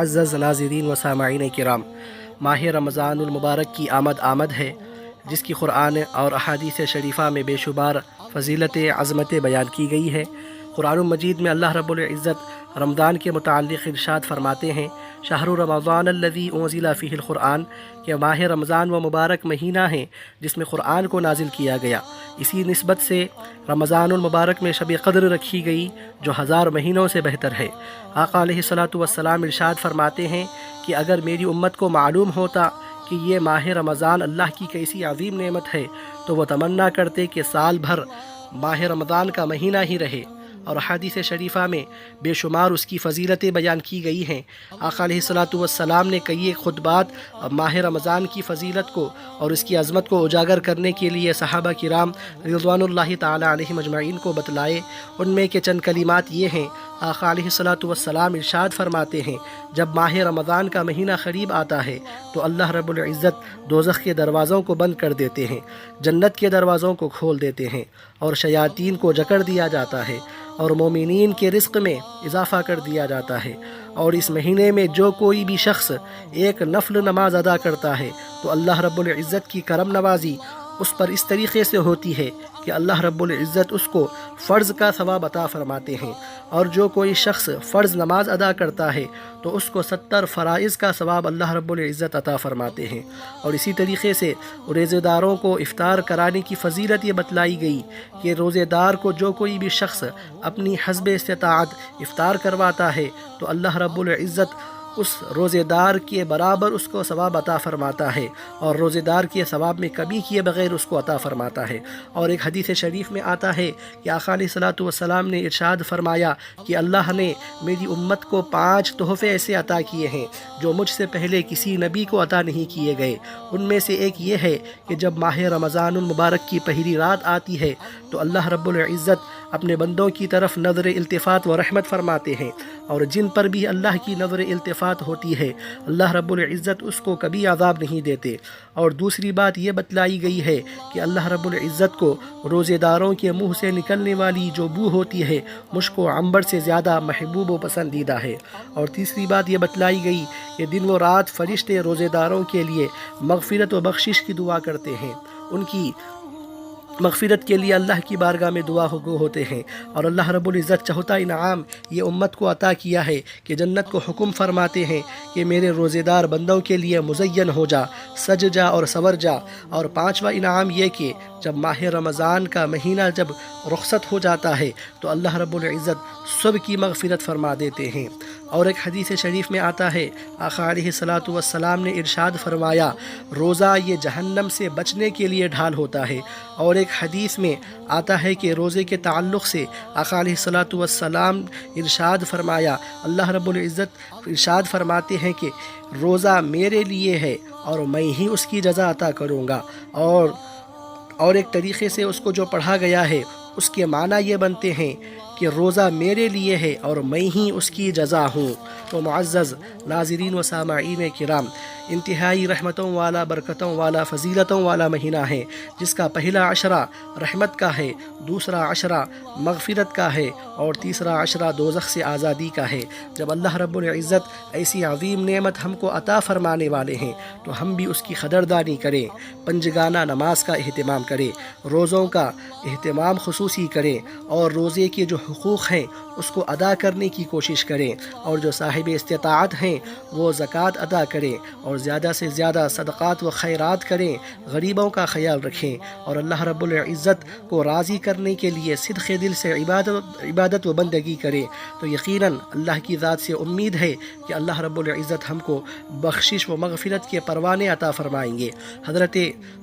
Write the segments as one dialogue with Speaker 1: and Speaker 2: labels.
Speaker 1: معزز ناظرین و سامعین کرام، ماہ رمضان المبارک کی آمد ہے، جس کی قرآن اور احادیث شریفہ میں بے شمار فضیلت عظمتیں بیان کی گئی ہے۔ قرآن مجید میں اللہ رب العزت رمضان کے متعلق ارشاد فرماتے ہیں، شہر رمضان الذی انزل فیہ القرآن، کہ ماہ رمضان وہ مبارک مہینہ ہے جس میں قرآن کو نازل کیا گیا۔ اسی نسبت سے رمضان المبارک میں شب قدر رکھی گئی، جو 1000 مہینوں سے بہتر ہے۔ آقا علیہ الصلاۃ والسلام ارشاد فرماتے ہیں کہ اگر میری امت کو معلوم ہوتا کہ یہ ماہ رمضان اللہ کی کیسی عظیم نعمت ہے تو وہ تمنا کرتے کہ سال بھر ماہ رمضان کا مہینہ ہی رہے، اور حدیث شریفہ میں بے شمار اس کی فضیلتیں بیان کی گئی ہیں۔ آقا علیہ الصلاۃ والسلام نے کئی خطبات ماہ رمضان کی فضیلت کو اور اس کی عظمت کو اجاگر کرنے کے لیے صحابہ کرام رضوان اللہ تعالی علیہم اجمعین کو بتلائے۔ ان میں کے چند کلمات یہ ہیں۔ آقا علیہ الصلاۃ والسلام ارشاد فرماتے ہیں، جب ماہ رمضان کا مہینہ قریب آتا ہے تو اللہ رب العزت دوزخ کے دروازوں کو بند کر دیتے ہیں، جنت کے دروازوں کو کھول دیتے ہیں، اور شیاطین کو جکڑ دیا جاتا ہے، اور مومنین کے رزق میں اضافہ کر دیا جاتا ہے۔ اور اس مہینے میں جو کوئی بھی شخص ایک نفل نماز ادا کرتا ہے تو اللہ رب العزت کی کرم نوازی اس پر اس طریقے سے ہوتی ہے کہ اللہ رب العزت اس کو فرض کا ثواب عطا فرماتے ہیں، اور جو کوئی شخص فرض نماز ادا کرتا ہے تو اس کو 70 فرائض کا ثواب اللہ رب العزت عطا فرماتے ہیں۔ اور اسی طریقے سے روزے داروں کو افطار کرانے کی فضیلت یہ بتلائی گئی کہ روزے دار کو جو کوئی بھی شخص اپنی حسب استطاعت افطار کرواتا ہے تو اللہ رب العزت اس روزے دار کے برابر اس کو ثواب عطا فرماتا ہے، اور روزے دار کے ثواب میں کمی کیے بغیر اس کو عطا فرماتا ہے۔ اور ایک حدیث شریف میں آتا ہے کہ آقا علیہ الصلاۃ والسلام نے ارشاد فرمایا کہ اللہ نے میری امت کو 5 تحفے ایسے عطا کیے ہیں جو مجھ سے پہلے کسی نبی کو عطا نہیں کیے گئے۔ ان میں سے ایک یہ ہے کہ جب ماہ رمضان المبارک کی پہلی رات آتی ہے تو اللہ رب العزت اپنے بندوں کی طرف نظر التفات و رحمت فرماتے ہیں، اور جن پر بھی اللہ کی نظر التفات ہوتی ہے اللہ رب العزت اس کو کبھی عذاب نہیں دیتے۔ اور دوسری بات یہ بتلائی گئی ہے کہ اللہ رب العزت کو روزے داروں کے منہ سے نکلنے والی جو بو ہوتی ہے مشک و عنبر سے زیادہ محبوب و پسندیدہ ہے۔ اور تیسری بات یہ بتلائی گئی کہ دن و رات فرشتے روزے داروں کے لیے مغفرت و بخشش کی دعا کرتے ہیں، ان کی مغفرت کے لیے اللہ کی بارگاہ میں دعا گو ہوتے ہیں، اور اللہ رب العزت چوتھا انعام یہ امت کو عطا کیا ہے کہ جنت کو حکم فرماتے ہیں کہ میرے روزے دار بندوں کے لیے مزین ہو جا، سج جا اور سور جا۔ اور 5واں انعام یہ کہ جب ماہ رمضان کا مہینہ جب رخصت ہو جاتا ہے تو اللہ رب العزت سب کی مغفرت فرما دیتے ہیں۔ اور ایک حدیث شریف میں آتا ہے، آقا علیہ الصلاۃ والسلام نے ارشاد فرمایا، روزہ یہ جہنم سے بچنے کے لیے ڈھال ہوتا ہے۔ اور ایک حدیث میں آتا ہے کہ روزے کے تعلق سے آقا علیہ الصلاۃ والسلام ارشاد فرمایا، اللہ رب العزت ارشاد فرماتے ہیں کہ روزہ میرے لیے ہے اور میں ہی اس کی جزا عطا کروں گا۔ اور ایک طریقے سے اس کو جو پڑھا گیا ہے اس کے معنی یہ بنتے ہیں کہ روزہ میرے لیے ہے اور میں ہی اس کی جزا ہوں۔ تو معزز ناظرین و سامعین کرام، انتہائی رحمتوں والا، برکتوں والا، فضیلتوں والا مہینہ ہے، جس کا پہلا عشرہ رحمت کا ہے، دوسرا عشرہ مغفرت کا ہے، اور تیسرا عشرہ دوزخ سے آزادی کا ہے۔ جب اللہ رب العزت ایسی عظیم نعمت ہم کو عطا فرمانے والے ہیں تو ہم بھی اس کی قدردانی کریں، پنجگانہ نماز کا اہتمام کریں، روزوں کا اہتمام خصوصی کریں، اور روزے کے جو حقوق ہیں اس کو ادا کرنے کی کوشش کریں، اور جو صاحب استطاعت ہیں وہ زکوٰۃ ادا کریں، اور زیادہ سے زیادہ صدقات و خیرات کریں، غریبوں کا خیال رکھیں، اور اللہ رب العزت کو راضی کرنے کے لیے صدق دل سے عبادت و بندگی کریں۔ تو یقیناً اللہ کی ذات سے امید ہے کہ اللہ رب العزت ہم کو بخشش و مغفرت کے پروانے عطا فرمائیں گے۔ حضرت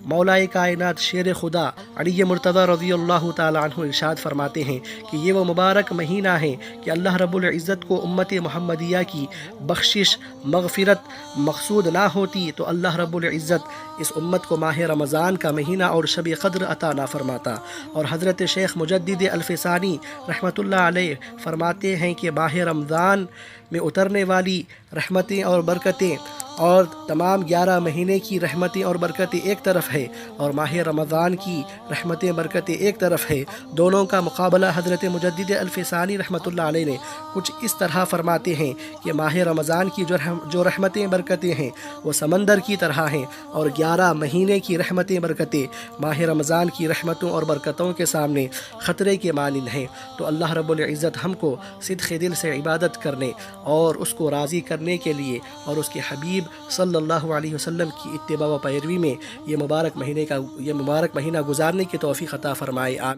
Speaker 1: مولا کائنات شیر خدا علی مرتضیٰ رضی اللہ تعالی عنہ ارشاد فرماتے ہیں کہ یہ وہ مبارک مہینہ ہے کہ اللہ رب العزت کو امت محمدیہ کی بخشش مغفرت مقصود نہ ہوتی تو اللہ رب العزت اس امت کو ماہ رمضان کا مہینہ اور شب قدر عطا نہ فرماتا۔ اور حضرت شیخ مجدد الفسانی رحمۃ اللہ علیہ فرماتے ہیں کہ ماہ رمضان میں اترنے والی رحمتیں اور برکتیں اور تمام 11 مہینے کی رحمتیں اور برکتیں ایک طرف ہے اور ماہ رمضان کی رحمتیں برکتیں ایک طرف ہے، دونوں کا مقابلہ حضرت مجدد الفسانی رحمۃ اللہ علیہ نے کچھ اس طرح فرماتے ہیں کہ ماہ رمضان کی جو رحمتیں برکتیں ہیں وہ سمندر کی طرح ہیں، اور 11 مہینے کی رحمتیں برکتیں ماہ رمضان کی رحمتوں اور برکتوں کے سامنے خطرے کے مانند ہیں۔ تو اللہ رب العزت ہم کو صدق دل سے عبادت کرنے اور اس کو راضی کرنے کے لیے اور اس کے حبیب صلی اللہ علیہ وسلم کی اتباع و پیروی میں یہ مبارک مہینہ گزارنے کی توفیق عطا فرمائے۔ آمین۔